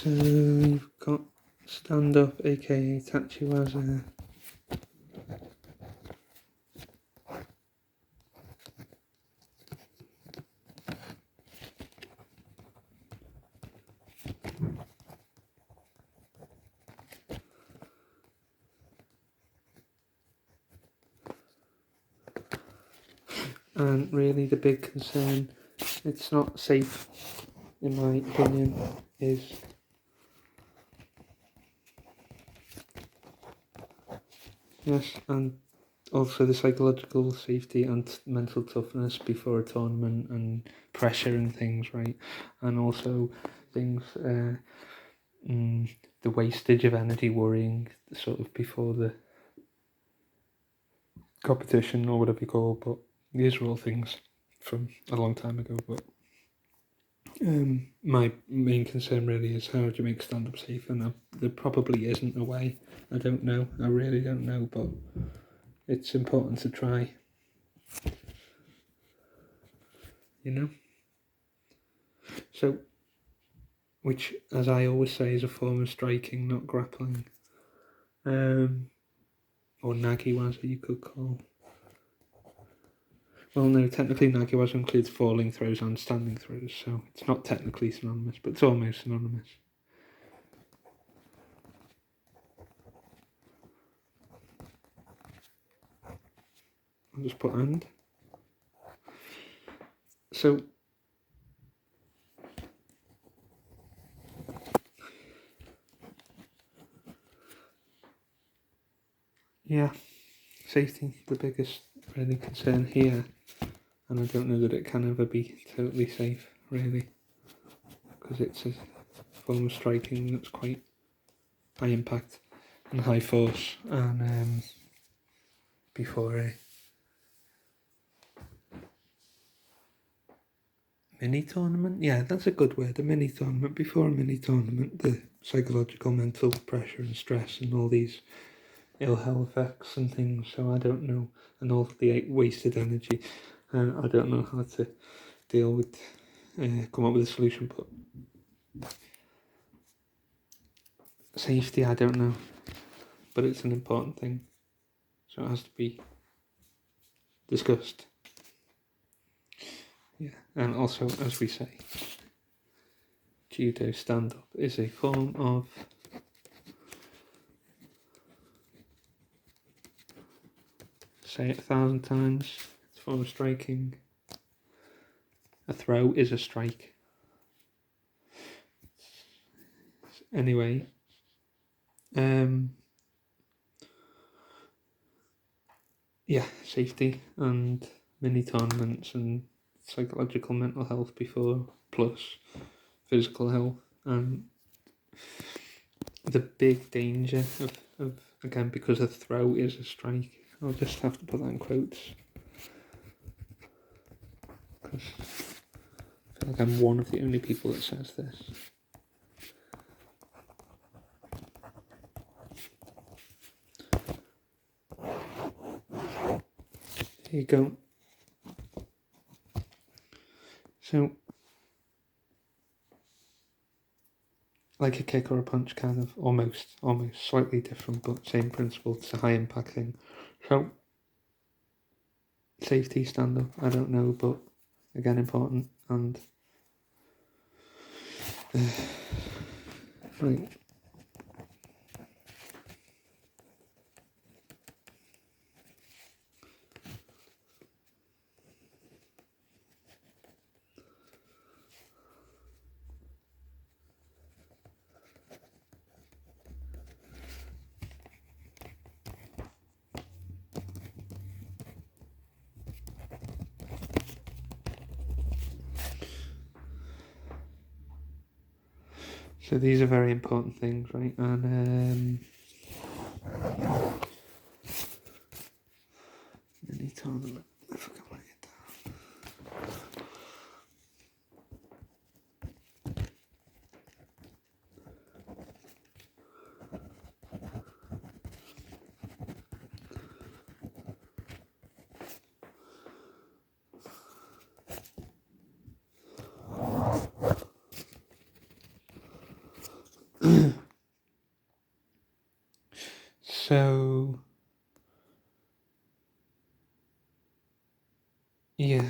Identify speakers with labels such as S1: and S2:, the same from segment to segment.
S1: So you've got stand-up, aka Tachiwaza. And really the big concern, it's not safe in my opinion, is yes, and also the psychological safety and mental toughness before a tournament and pressure and things, right? And also things, the wastage of energy worrying sort of before the competition or whatever you call it, but these are all things from a long time ago, but my main concern really is how do you make stand-up safe, and there probably isn't a way. I don't know, I really don't know, but it's important to try, you know? So, which, as I always say, is a form of striking, not grappling. Or nagiwaza you could call. Well, no, technically nagiwaza includes falling throws and standing throws, so it's not technically synonymous, but it's almost synonymous. I'll just put and. So, yeah, safety, the biggest really concern here, and I don't know that it can ever be totally safe, really, because it's a form of striking that's quite high impact and high force, and before a mini tournament, yeah, that's a good word, a mini tournament. Before a mini tournament, the psychological, mental pressure and stress and all these ill health effects and things, so I don't know, and all the wasted energy, I don't know how to deal with, come up with a solution, but safety, I don't know, but it's an important thing, so it has to be discussed. Yeah, and also, as we say, Judo stand-up is a form of say it 1,000 times, it's a form of striking. A throw is a strike. Anyway, yeah, safety and mini tournaments and psychological mental health before, plus physical health, and the big danger of again, because a throw is a strike, I'll just have to put that in quotes, because I feel like I'm one of the only people that says this. Here you go. So, like a kick or a punch, kind of, almost slightly different, but same principle. It's a high impact thing. So, safety, stand up, I don't know, but again, important, and right. So these are very important things, right? And mini tournament. I forgot what it down. So, yeah,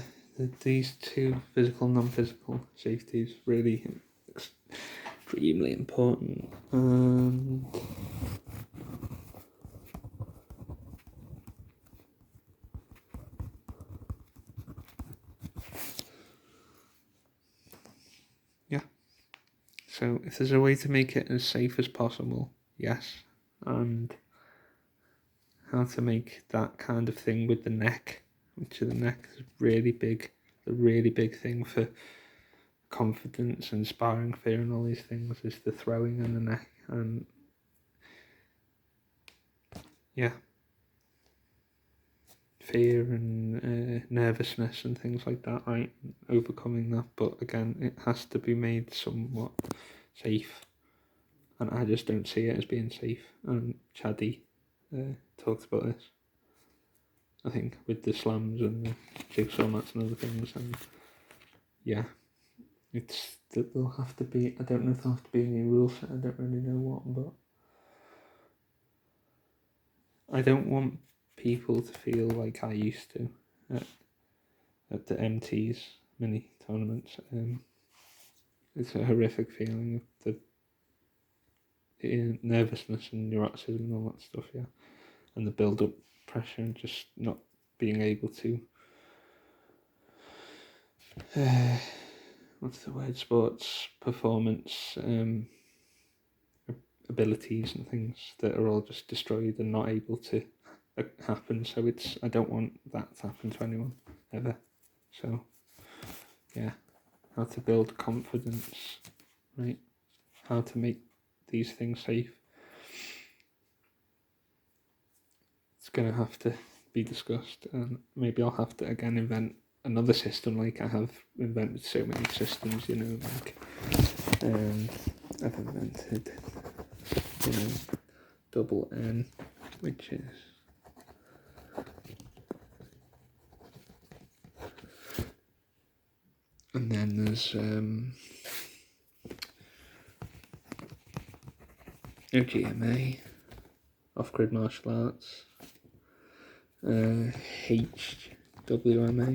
S1: these two physical, non-physical safeties really extremely important. Yeah. So if there's a way to make it as safe as possible, yes, and how to make that kind of thing with the neck, which the neck is a really big thing for confidence and sparring fear and all these things is the throwing and the neck, and yeah, fear and nervousness and things like that, right? Overcoming that, but again, it has to be made somewhat safe, and I just don't see it as being safe. And Chaddy talked about this, I think, with the slams and the jigsaw mats and other things, and yeah, there'll have to be. I don't know if there'll have to be any rules. I don't really know what, but I don't want people to feel like I used to at the MTs mini tournaments. It's a horrific feeling of the nervousness and neuroticism and all that stuff, yeah, and the build up pressure and just not being able to. What's the word? Sports performance abilities and things that are all just destroyed and not able to happen. So I don't want that to happen to anyone ever. So yeah, how to build confidence, right? How to make these things safe. It's gonna have to be discussed, and maybe I'll have to again invent another system like I have invented so many systems, like I've invented, double N, which is and then there's OGMA, off-grid martial arts, HWMA,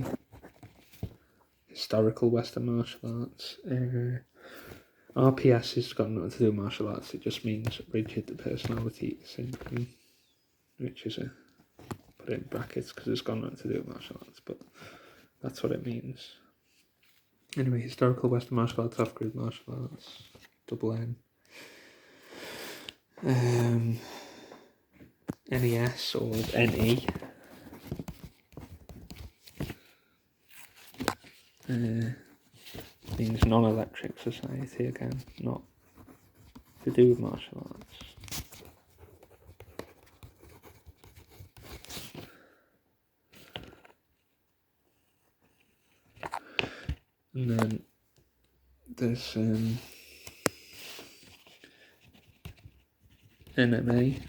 S1: historical Western martial arts. RPS has got nothing to do with martial arts, it just means rigid personality syndrome, which is put it in brackets because it's got nothing to do with martial arts, but that's what it means. Anyway, historical Western martial arts, off-grid martial arts, double N. NES or NE. Means non-electric society again, not to do with martial arts. And then there's NMA.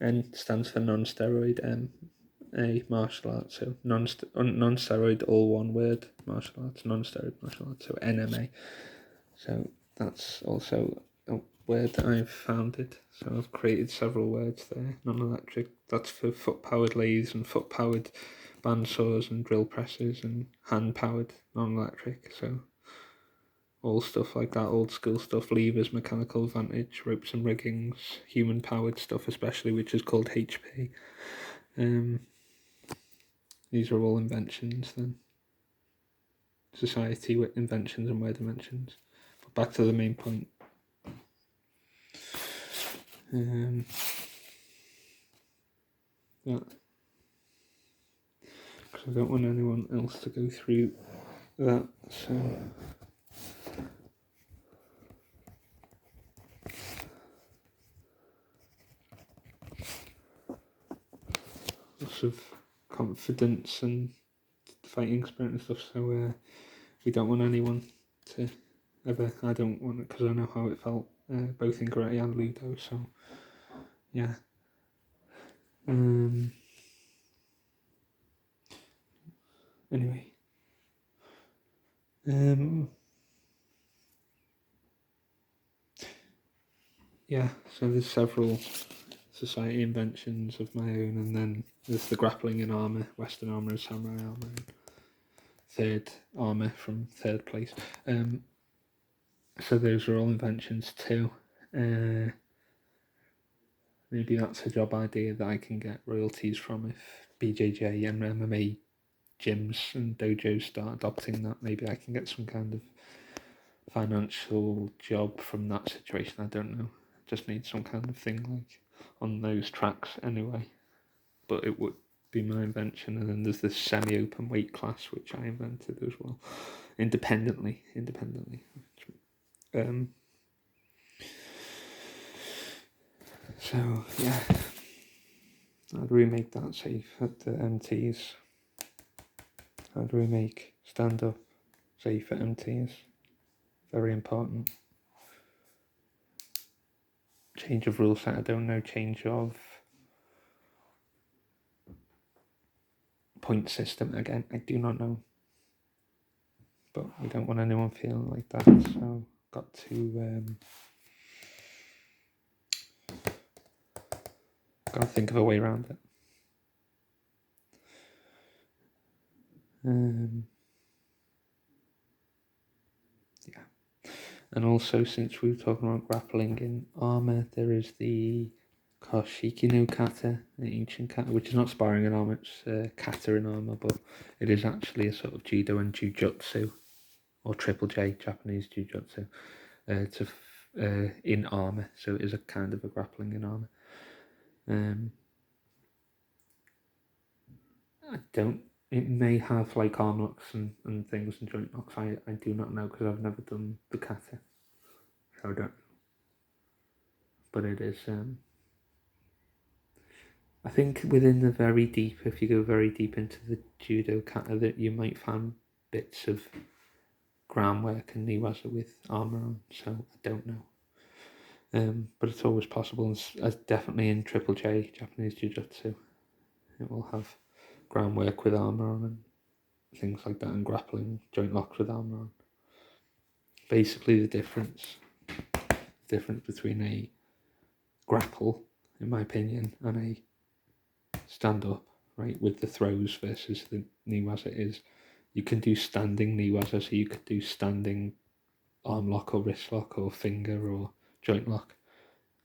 S1: N stands for non-steroid, A martial arts, so non-steroid, all one word, martial arts, non-steroid martial arts, so NMA. So that's also a word that I've founded. So I've created several words there. Non-electric, that's for foot-powered lathes and foot-powered bandsaws and drill presses, and hand-powered non-electric. So all stuff like that, old school stuff, levers, mechanical advantage, ropes and riggings, human-powered stuff especially, which is called HP. These are all inventions then. Society with inventions and word inventions. But back to the main point. Yeah. Because I don't want anyone else to go through that, so... Lots of confidence and fighting spirit and stuff, so we don't want anyone to ever... I don't want it, because I know how it felt, both in karate and Ludo, so... Yeah. Anyway. yeah, so there's several society inventions of my own, and then there's the grappling in armour, Western armour and samurai armour, and third armour from third place. So those are all inventions too. Maybe that's a job idea that I can get royalties from if BJJ and MMA gyms and dojos start adopting that. Maybe I can get some kind of financial job from that situation. I don't know. Just need some kind of thing like on those tracks anyway. But it would be my invention. And then there's this semi-open weight class which I invented as well, independently. So yeah, how do we make that safe at the MTs? How do we make stand-up safe at MTs? Very important. Change of rule set, I don't know. Change of point system, again, I do not know. But we don't want anyone feeling like that, so got to think of a way around it. Yeah. And also, since we were talking about grappling in armour, there is the Koshiki no kata, the ancient kata, which is not sparring in armour, it's kata in armour, but it is actually a sort of judo and jujutsu, or triple J, Japanese jujutsu, in armour, so it is a kind of a grappling in armour. I don't. It may have like arm locks and things and joint locks. I do not know because I've never done the kata, so I don't. But it is. I think within the very deep, if you go very deep into the judo kata, that you might find bits of groundwork and niwaza with armor on. So I don't know. But it's always possible. As definitely in Triple J, Japanese Jiu-Jitsu, it will have groundwork with armor on and things like that, and grappling joint locks with armor on. Basically, the difference between a grapple, in my opinion, and a stand-up, right, with the throws versus the niwaza is you can do standing niwaza, so you could do standing arm lock or wrist lock or finger or joint lock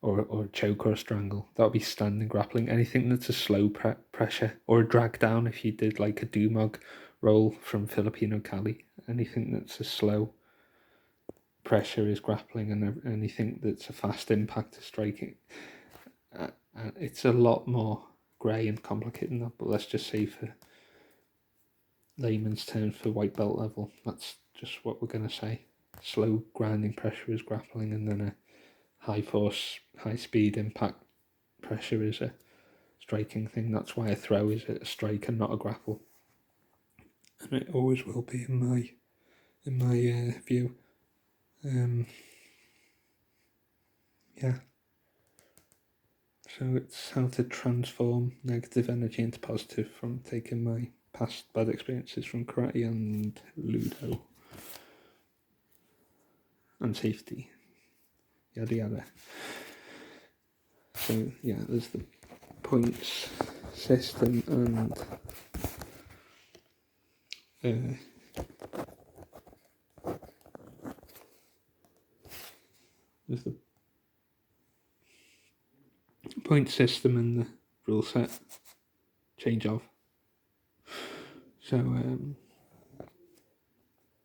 S1: or choke or a strangle. That would be standing grappling. Anything that's a slow pressure or a drag down, if you did like a dumog roll from Filipino Cali, anything that's a slow pressure is grappling, and anything that's a fast impact is striking. It's a lot more grey and complicated than that, but let's just say for layman's terms, for white belt level, that's just what we're going to say. Slow grinding pressure is grappling, and then a high force, high speed impact pressure is a striking thing. That's why a throw is a strike and not a grapple, and it always will be in my view. Yeah. So it's how to transform negative energy into positive from taking my past bad experiences from karate and Ludo and safety, yada yada. So yeah, there's the points system and there's the point system and the rule set change of. So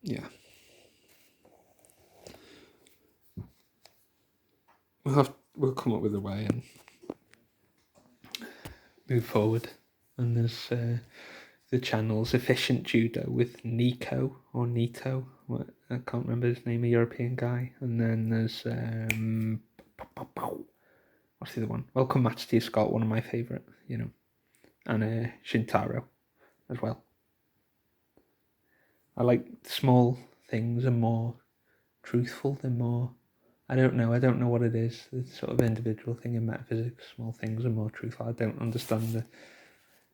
S1: yeah, we'll come up with a way and move forward. And there's the channel's Efficient Judo with Nico or Nito. I can't remember his name, a European guy. And then there's what's the other one? Welcome Match to Scott, one of my favourite, and Shintaro as well. I like small things are more truthful than more. I don't know what it is. It's sort of individual thing in metaphysics. Small things are more truthful. I don't understand the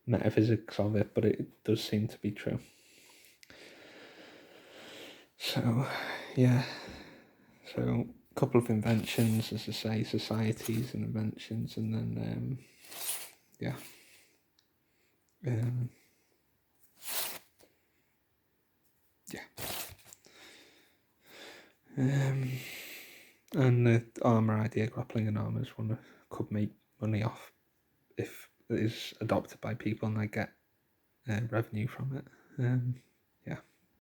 S1: metaphysics of it, but it does seem to be true. So, yeah. So, couple of inventions, as I say, societies and inventions, and then yeah. Yeah. And the armour idea, grappling and armour, is one I could make money off if it is adopted by people and I get revenue from it.